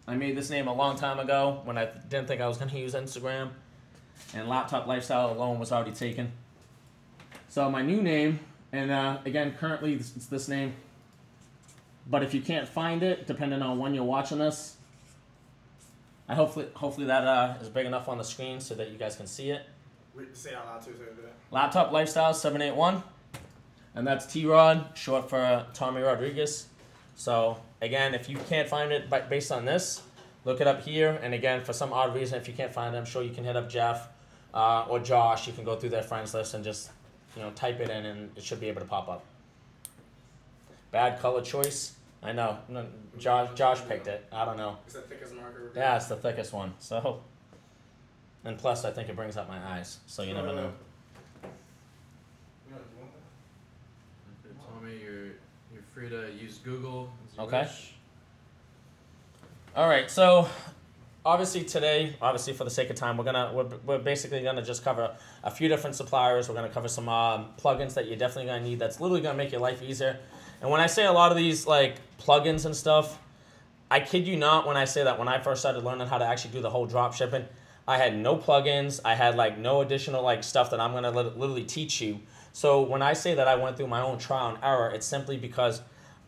S6: I made this name a long time ago when I didn't think I was going to use Instagram, and Laptop Lifestyle alone was already taken. So my new name, and again, currently it's this name. But if you can't find it, depending on when you're watching this, hopefully that is big enough on the screen so that you guys can see it.
S2: Say it out loud too, so you do it.
S6: Laptop Lifestyle 781. And that's T-Rod, short for Tommy Rodriguez. So, again, if you can't find it based on this, look it up here. And, again, for some odd reason, if you can't find it, I'm sure you can hit up Jeff or Josh. You can go through their friends list and just, type it in, and it should be able to pop up. Bad color choice. I know. No, Josh picked it. I don't know.
S2: It's the thickest marker.
S6: Yeah, it's the thickest one. So, and plus, I think it brings up my eyes. So you never know.
S1: Tommy, you're free to use Google as you
S6: Okay.
S1: wish.
S6: All right, so obviously today, for the sake of time, we're basically gonna just cover a few different suppliers. We're gonna cover some plugins that you're definitely gonna need. That's literally gonna make your life easier. And when I say a lot of these like plugins and stuff, I kid you not when I say that when I first started learning how to actually do the whole drop shipping, I had no plugins. I had like no additional like stuff that I'm gonna literally teach you. So when I say that I went through my own trial and error, it's simply because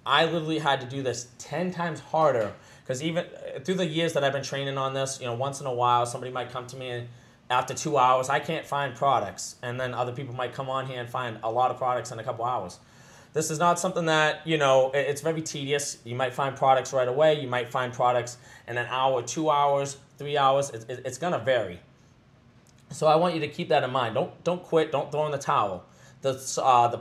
S6: I literally had to do this 10 times harder. Because even through the years that I've been training on this, once in a while, somebody might come to me and after 2 hours, I can't find products. And then other people might come on here and find a lot of products in a couple hours. This is not something that, it's very tedious. You might find products right away. You might find products in an hour, 2 hours, 3 hours. It's going to vary. So I want you to keep that in mind. Don't quit. Don't throw in the towel. The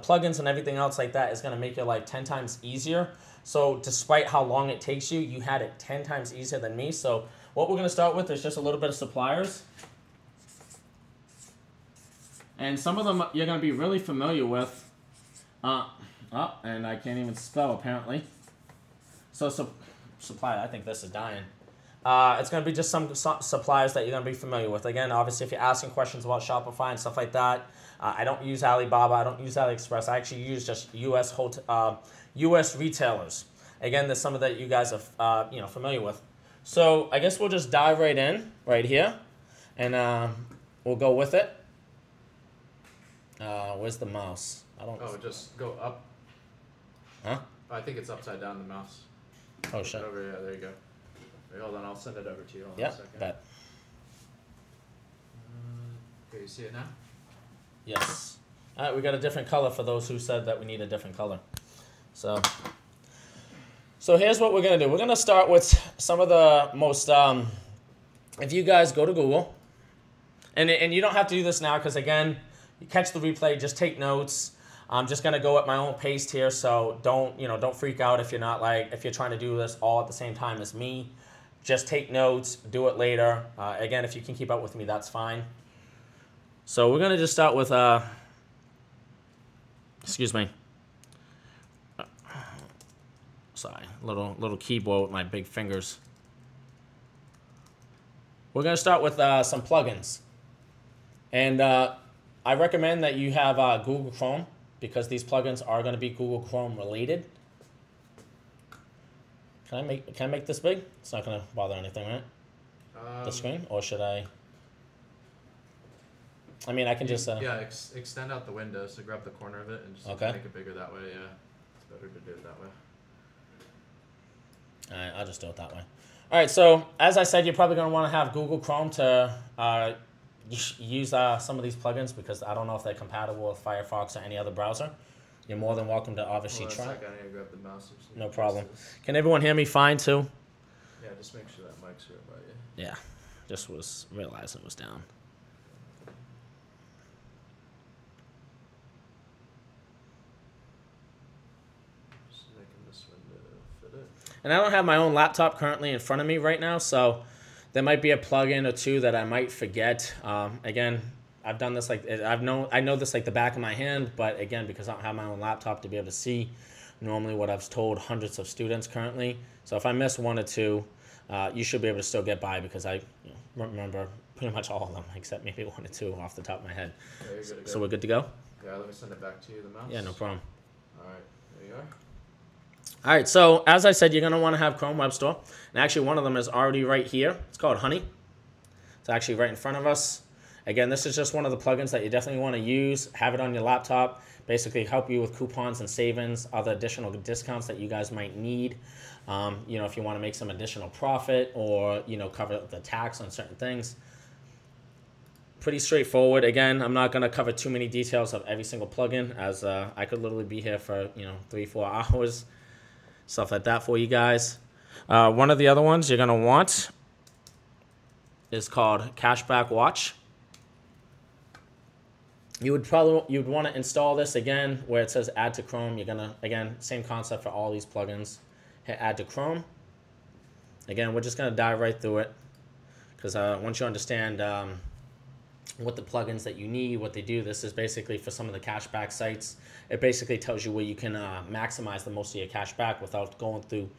S6: plugins and everything else like that is going to make your life 10 times easier. So despite how long it takes you, you had it 10 times easier than me. So what we're going to start with is just a little bit of suppliers. And some of them you're going to be really familiar with. And I can't even spell apparently. So supply, I think this is dying. It's going to be just some suppliers that you're going to be familiar with. Again, obviously, if you're asking questions about Shopify and stuff like that, I don't use Alibaba. I don't use AliExpress. I actually use just U.S. retailers. Again, there's some of that you guys are familiar with. So I guess we'll just dive right in right here, and we'll go with it. Where's the mouse? I don't.
S1: Oh, just go up.
S6: Huh?
S1: I think it's upside down, the mouse.
S6: Oh shit.
S1: Over, yeah, there you go. Wait, hold on, I'll send it over to you. Hold on
S6: Yeah.
S1: a second.
S6: Bet.
S1: Okay, you see it now?
S6: Yes. All right, we got a different color for those who said that we need a different color. So here's what we're gonna do. We're gonna start with some of the most. If you guys go to Google, and you don't have to do this now because again, you catch the replay. Just take notes. I'm just gonna go at my own pace here, so don't freak out if you're trying to do this all at the same time as me. Just take notes. Do it later. Again, if you can keep up with me, that's fine. So we're gonna just start with excuse me. Sorry, little keyboard with my big fingers. We're gonna start with some plugins, and I recommend that you have Google Chrome because these plugins are gonna be Google Chrome related. Can I make this big? It's not gonna bother anything, right? The screen, or should I? I mean, I can just.
S1: Yeah, extend out the window. So grab the corner of it and just
S6: Okay.
S1: make it bigger that way. Yeah, it's better to do it that way.
S6: All right, I'll just do it that way. All right, so as I said, you're probably going to want to have Google Chrome to use some of these plugins because I don't know if they're compatible with Firefox or any other browser. You're more than welcome to obviously try.
S1: I need to grab the mouse.
S6: No problem. Can everyone hear me fine too?
S1: Yeah, just make sure that mic's right by you.
S6: Yeah, just was realizing it was down.
S1: Just making this window fit it.
S6: And I don't have my own laptop currently in front of me right now, so there might be a plugin or two that I might forget. Again, I've done this I know this like the back of my hand, but again, because I don't have my own laptop to be able to see normally what I've told hundreds of students currently. So if I miss one or two, you should be able to still get by because I remember pretty much all of them except maybe one or two off the top of my head.
S1: Yeah, you're good to go.
S6: So we're good to go?
S1: Yeah, let me send it back to you, the mouse.
S6: Yeah, no problem.
S1: All right, there you are.
S6: All right, so as I said, you're going to want to have Chrome Web Store. And actually, one of them is already right here. It's called Honey. It's actually right in front of us. Again, this is just one of the plugins that you definitely want to use. Have it on your laptop. Basically help you with coupons and savings, other additional discounts that you guys might need. If you want to make some additional profit or, cover the tax on certain things. Pretty straightforward. Again, I'm not going to cover too many details of every single plugin as I could literally be here for, 3-4 hours. Stuff like that for you guys. One of the other ones you're going to want is called Cashback Watch. You'd want to install this again where it says add to Chrome. You're going to, again, same concept for all these plugins. Hit add to Chrome. Again, we're just going to dive right through it because once you understand what the plugins that you need, what they do, this is basically for some of the cashback sites. It basically tells you where you can maximize the most of your cashback without going through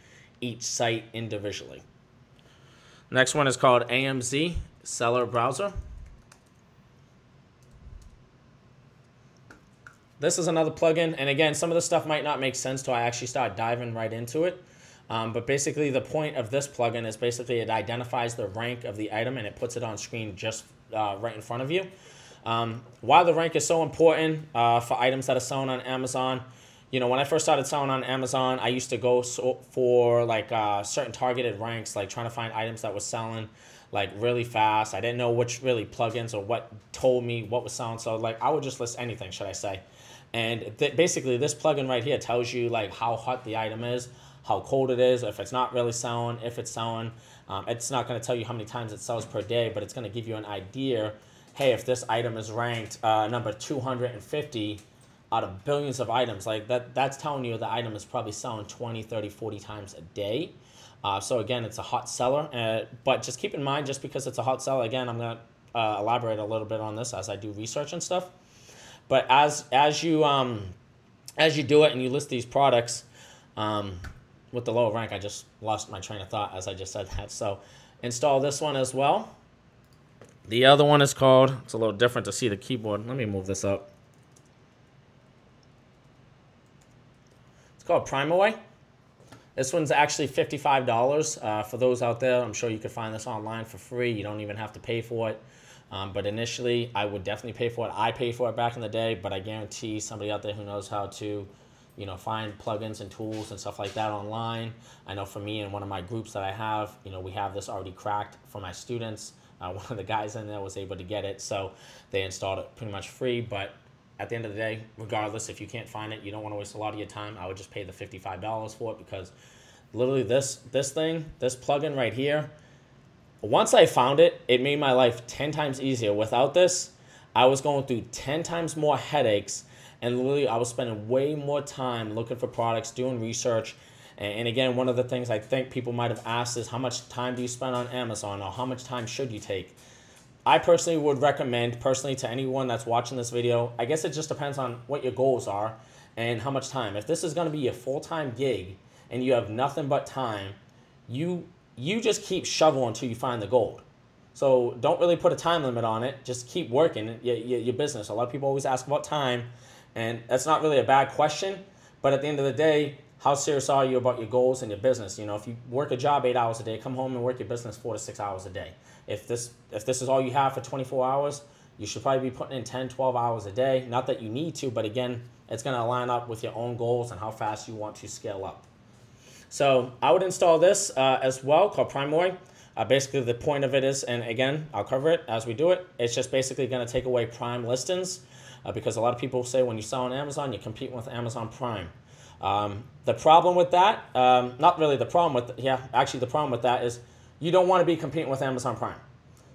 S6: each site individually. Next one is called AMZ Seller Browser. This is another plugin, and again, some of the stuff might not make sense till I actually start diving right into it. But basically, the point of this plugin is basically it identifies the rank of the item and it puts it on screen just right in front of you. Why the rank is so important for items that are selling on Amazon. When I first started selling on Amazon, I used to go for like certain targeted ranks, like trying to find items that were selling like really fast. I didn't know which really plugins or what told me what was selling. So like I would just list anything, should I say. And basically this plugin right here tells you like how hot the item is, how cold it is, if it's not really selling, if it's selling. It's not going to tell you how many times it sells per day, but it's going to give you an idea. Hey, if this item is ranked number 250 out of billions of items, like that's telling you the item is probably selling 20, 30, 40 times a day. So again, it's a hot seller. But just keep in mind, just because it's a hot seller, again, I'm going to elaborate a little bit on this as I do research and stuff. But as you do it and you list these products, with the lower rank, I just lost my train of thought as I just said that. So install this one as well. The other one is called, it's a little different to see the keyboard. Let me move this up. It's called Prime Away. This one's actually $55. For those out there, I'm sure you could find this online for free. You don't even have to pay for it. But initially, I would definitely pay for it. I paid for it back in the day, but I guarantee somebody out there who knows how to, you know, find plugins and tools and stuff like that online. I know for me and one of my groups that I have, you know, we have this already cracked for my students. One of the guys in there was able to get it, so they installed it pretty much free. But at the end of the day, regardless, if you can't find it, you don't want to waste a lot of your time, I would just pay the $55 for it, because literally this plugin right here, once I found it, it made my life 10 times easier. Without this, I was going through 10 times more headaches, and literally I was spending way more time looking for products, doing research. And again, one of the things I think people might have asked is, how much time do you spend on Amazon, or how much time should you take? I personally would recommend, to anyone that's watching this video, I guess it just depends on what your goals are and how much time. If this is going to be your full-time gig and you have nothing but time, you just keep shoveling until you find the gold. So don't really put a time limit on it. Just keep working your business. A lot of people always ask about time, and that's not really a bad question. But at the end of the day, how serious are you about your goals and your business? You know, if you work a job 8 hours a day, come home and work your business 4 to 6 hours a day. If this is all you have for 24 hours, you should probably be putting in 10, 12 hours a day. Not that you need to, but again, it's going to line up with your own goals and how fast you want to scale up. So I would install this as well, called Prime Away. Basically, the point of it is, and again, I'll cover it as we do it, it's just basically going to take away Prime listings, because a lot of people say when you sell on Amazon, you're competing with Amazon Prime. The problem with that, not really the problem with, actually the problem with that is you don't want to be competing with Amazon Prime.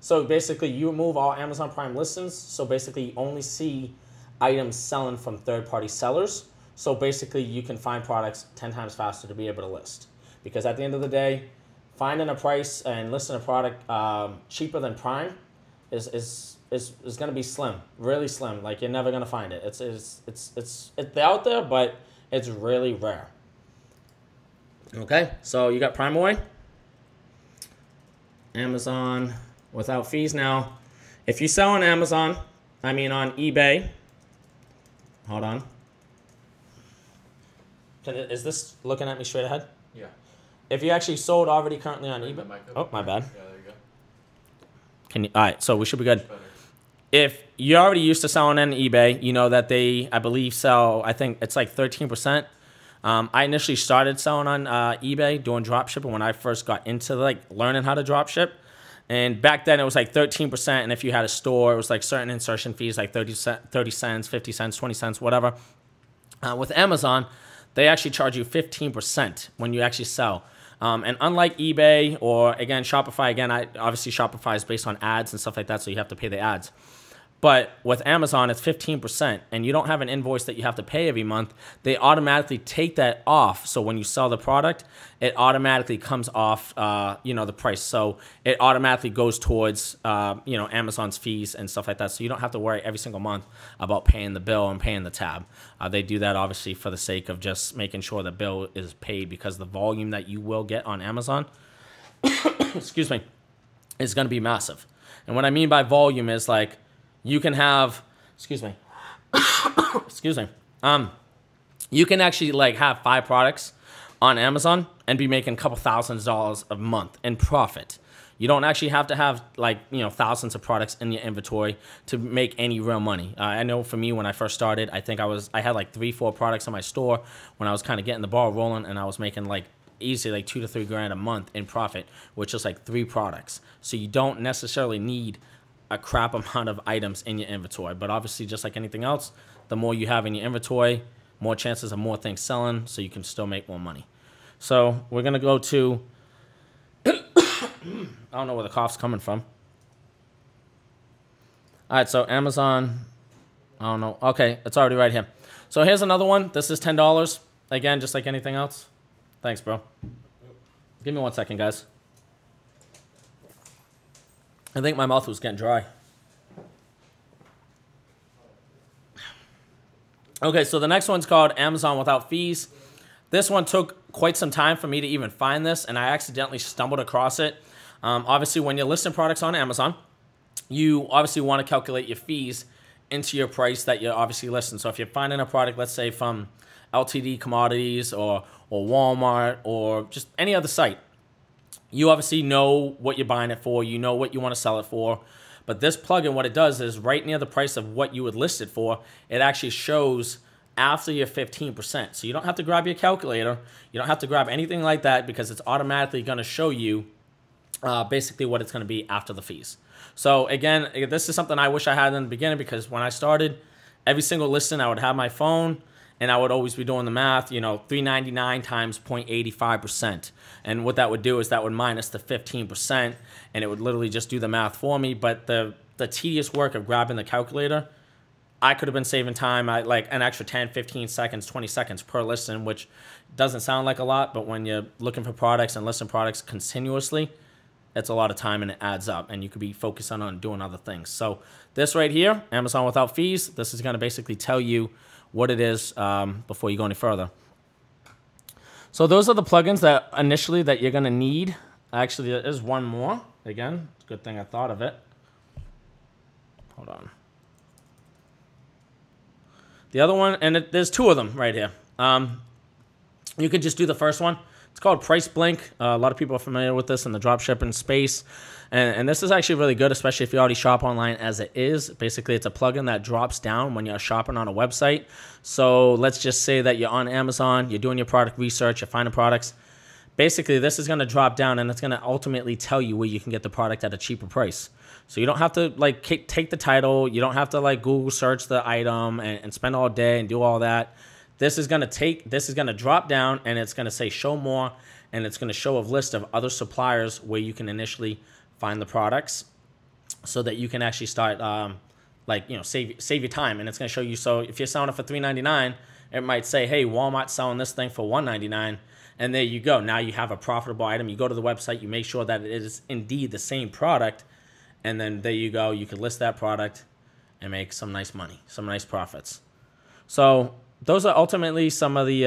S6: So basically, you remove all Amazon Prime listings, so basically you only see items selling from third-party sellers. So basically, you can find products 10 times faster to be able to list. Because at the end of the day, finding a price and listing a product cheaper than Prime is going to be slim, really slim. Like, you're never going to find it. It's out there, but it's really rare. Okay, so you got Prime Away, Amazon without fees. Now, if you sell on Amazon, on eBay, hold on. Is this looking at me straight ahead?
S1: Yeah.
S6: If you actually sold already currently on eBay. Oh, my bad.
S1: Yeah, there you go.
S6: Can you? All right, so we should be good. If you're already used to selling on eBay, you know that they, I believe, sell, I think it's like 13%. I initially started selling on eBay, doing dropshipping when I first got into like learning how to dropship. And back then it was like 13%. And if you had a store, it was like certain insertion fees, like 30 cents, 50 cents, 20 cents, whatever. With Amazon, they actually charge you 15% when you actually sell. And unlike eBay or, again, Shopify, obviously Shopify is based on ads and stuff like that, so you have to pay the ads. But with Amazon, it's 15%, and you don't have an invoice that you have to pay every month. They automatically take that off. So when you sell the product, it automatically comes off, the price. So it automatically goes towards, Amazon's fees and stuff like that. So you don't have to worry every single month about paying the bill and paying the tab. They do that obviously for the sake of just making sure the bill is paid, because the volume that you will get on Amazon, excuse me, is going to be massive. And what I mean by volume is like, you can have, excuse me, you can actually like have 5 products on Amazon and be making a couple $1,000s a month in profit. You don't actually have to have like, thousands of products in your inventory to make any real money. I know for me, when I first started, I think I had like 3-4 products in my store when I was kind of getting the ball rolling, and I was making like easily like $2 to $3 grand a month in profit, which is like 3 products. So you don't necessarily need a crap amount of items in your inventory. But obviously, just like anything else, the more you have in your inventory, more chances of more things selling, so you can still make more money. So we're going to go to, I don't know where the cough's coming from. All right, so Amazon, I don't know. Okay, it's already right here. So here's another one. This is $10. Again, just like anything else. Thanks, bro. Give me 1 second, guys. I think my mouth was getting dry. Okay, so the next one's called Amazon Without Fees. This one took quite some time for me to even find this, and I accidentally stumbled across it. Obviously, when you're listing products on Amazon, you obviously want to calculate your fees into your price that you're obviously listing. So if you're finding a product, let's say from LTD Commodities or Walmart or just any other site, you obviously know what you're buying it for. You know what you want to sell it for. But this plugin, what it does is right near the price of what you would list it for, it actually shows after your 15%. So you don't have to grab your calculator. You don't have to grab anything like that because it's automatically going to show you basically what it's going to be after the fees. So again, this is something I wish I had in the beginning, because when I started, every single listing I would have my phone and I would always be doing the math, you know, $3.99 times 0.85%. And what that would do is that would minus the 15%, and it would literally just do the math for me. But the tedious work of grabbing the calculator, I could have been saving time, like an extra 10, 15 seconds, 20 seconds per listing, which doesn't sound like a lot, but when you're looking for products and listing products continuously, it's a lot of time and it adds up, and you could be focusing on doing other things. So this right here, Amazon without fees, this is going to basically tell you what it is before you go any further. So those are the plugins that initially that you're going to need. Actually, there is one more. Again, it's a good thing I thought of it. Hold on. The other one, and there's two of them right here. You could just do the first one. It's called Price Blink. A lot of people are familiar with this in the dropshipping space. And this is actually really good, especially if you already shop online as it is. Basically, it's a plugin that drops down when you're shopping on a website. So let's just say that you're on Amazon, you're doing your product research, you're finding products. Basically, this is going to drop down, and it's going to ultimately tell you where you can get the product at a cheaper price. So you don't have to like take the title. You don't have to like Google search the item and spend all day and do all that. This is going to drop down, and it's going to say show more, and it's going to show a list of other suppliers where you can initially find the products, so that you can actually start save your time. And it's going to show you, so if you're selling it for $3.99, it might say, hey, Walmart's selling this thing for $1.99, and there you go. Now you have a profitable item. You go to the website, you make sure that it is indeed the same product, and then there you go. You can list that product and make some nice money, some nice profits. So those are ultimately some of the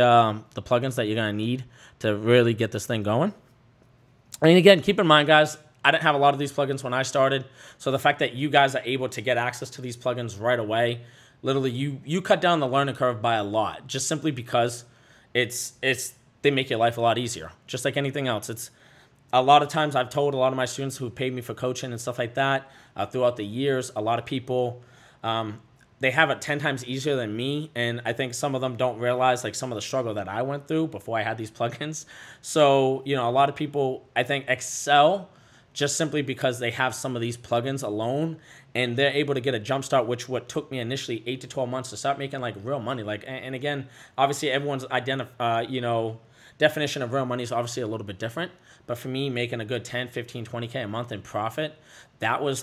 S6: plugins that you're going to need to really get this thing going. And again, keep in mind, guys, I didn't have a lot of these plugins when I started. So the fact that you guys are able to get access to these plugins right away, literally you cut down the learning curve by a lot, just simply because they make your life a lot easier. Just like anything else. It's a lot of times I've told a lot of my students who paid me for coaching and stuff like that throughout the years, a lot of people, they have it 10 times easier than me, and I think some of them don't realize like some of the struggle that I went through before I had these plugins. So, you know, a lot of people, I think, excel just simply because they have some of these plugins alone, and they're able to get a jump start, which what took me initially 8 to 12 months to start making like real money. Like, and again, obviously everyone's definition of real money is obviously a little bit different, but for me, making a good 10, 15, 20K a month in profit, that was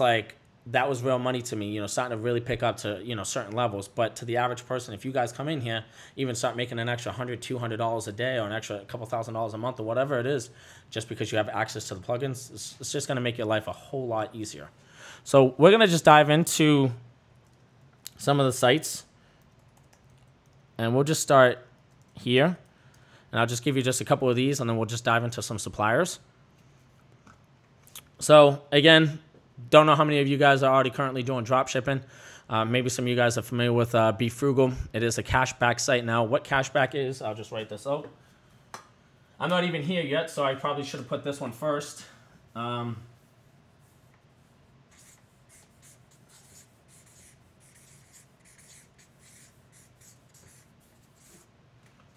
S6: real money to me, you know, starting to really pick up to, you know, certain levels. But to the average person, if you guys come in here, even start making an extra $100, $200 a day, or an extra couple $1,000s a month, or whatever it is, just because you have access to the plugins, it's just going to make your life a whole lot easier. So we're going to just dive into some of the sites, and we'll just start here. And I'll just give you just a couple of these, and then we'll just dive into some suppliers. So again, don't know how many of you guys are already currently doing drop shipping. Maybe some of you guys are familiar with Be Frugal. It is a cashback site now. What cashback is, I'll just write this out. I'm not even here yet, so I probably should have put this one first.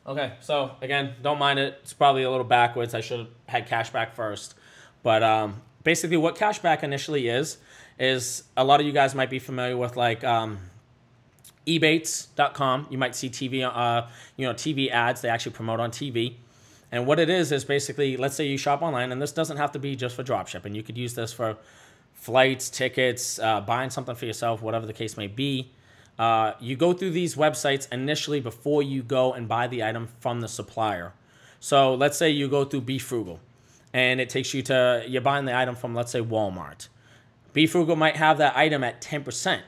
S6: Okay, so again, don't mind it. It's probably a little backwards. I should have had cashback first. But basically what cashback initially is a lot of you guys might be familiar with like ebates.com. You might see TV, TV ads. They actually promote on TV. And what it is basically, let's say you shop online, and this doesn't have to be just for dropshipping. You could use this for flights, tickets, buying something for yourself, whatever the case may be. You go through these websites initially before you go and buy the item from the supplier. So let's say you go through Be Frugal, and it takes you to, you're buying the item from, let's say, Walmart. Be Frugal might have that item at 10%.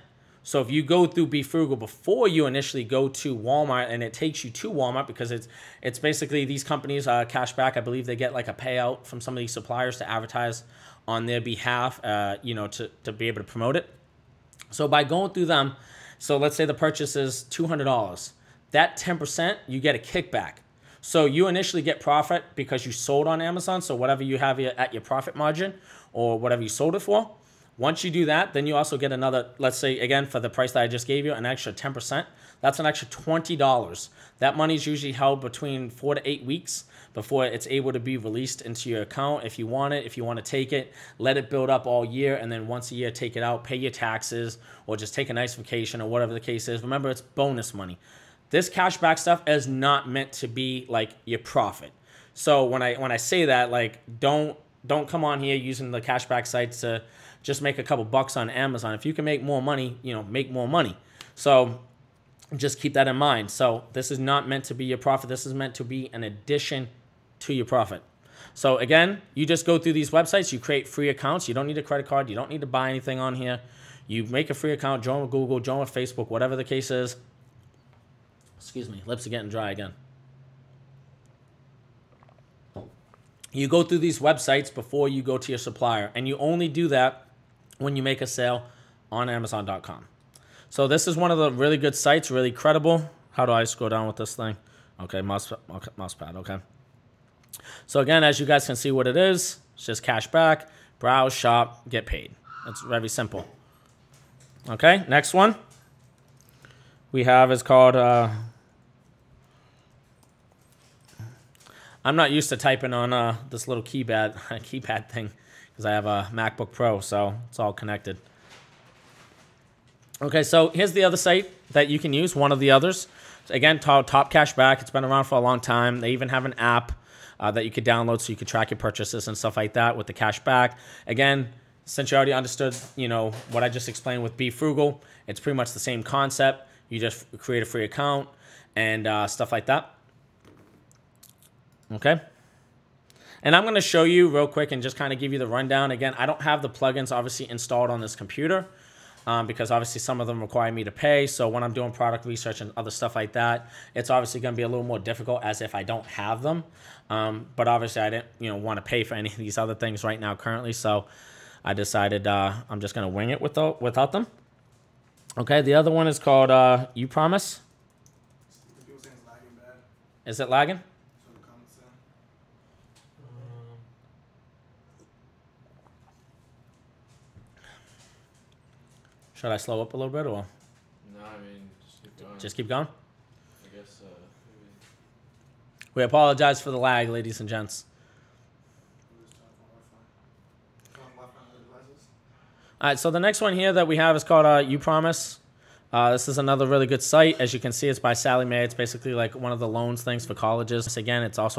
S6: So if you go through Be Frugal before you initially go to Walmart, and it takes you to Walmart, because it's basically these companies, cashback, I believe they get like a payout from some of these suppliers to advertise on their behalf, to be able to promote it. So by going through them, so let's say the purchase is $200. that 10%, you get a kickback. So you initially get profit because you sold on Amazon. So whatever you have at your profit margin or whatever you sold it for, once you do that, then you also get another, let's say, again, for the price that I just gave you, an extra 10%. That's an extra $20. That money is usually held between 4 to 8 weeks before it's able to be released into your account if you want it. If you want to take it, let it build up all year, and then once a year, take it out, pay your taxes, or just take a nice vacation or whatever the case is. Remember, it's bonus money. This cashback stuff is not meant to be like your profit. So when I say that, like, don't come on here using the cashback sites to just make a couple bucks on Amazon. If you can make more money, you know, make more money. So just keep that in mind. So this is not meant to be your profit. This is meant to be an addition to your profit. So again, you just go through these websites, you create free accounts. You don't need a credit card. You don't need to buy anything on here. You make a free account, join with Google, join with Facebook, whatever the case is. Excuse me, lips are getting dry again. You go through these websites before you go to your supplier, and you only do that when you make a sale on Amazon.com. So this is one of the really good sites, really credible. How do I scroll down with this thing? Okay, mouse pad, okay. So again, as you guys can see what it is, it's just cash back, browse, shop, get paid. It's very simple. Okay, next one we have is called, I'm not used to typing on this little keypad thing because I have a MacBook Pro, so it's all connected. Okay, so here's the other site that you can use, one of the others. So again, Top Cash Back. It's been around for a long time. They even have an app that you could download so you could track your purchases and stuff like that with the cash back. Again, since you already understood, you know, what I just explained with Be Frugal, it's pretty much the same concept. You just create a free account and stuff like that. Okay. And I'm going to show you real quick and just kind of give you the rundown. Again, I don't have the plugins obviously installed on this computer because obviously some of them require me to pay. So when I'm doing product research and other stuff like that, it's obviously going to be a little more difficult as if I don't have them. But obviously I didn't, you know, want to pay for any of these other things right now currently. So I decided I'm just going to wing it without them. Okay. The other one is called You Promise. Is it lagging? Should I slow up a little bit or?
S1: No, I mean, just keep going.
S6: Just keep going?
S1: I guess,
S6: We apologize for the lag, ladies and gents. All right, so the next one here that we have is called You Promise. This is another really good site. As you can see, it's by Sally Mae. It's basically like one of the loans things for colleges. Again, it's also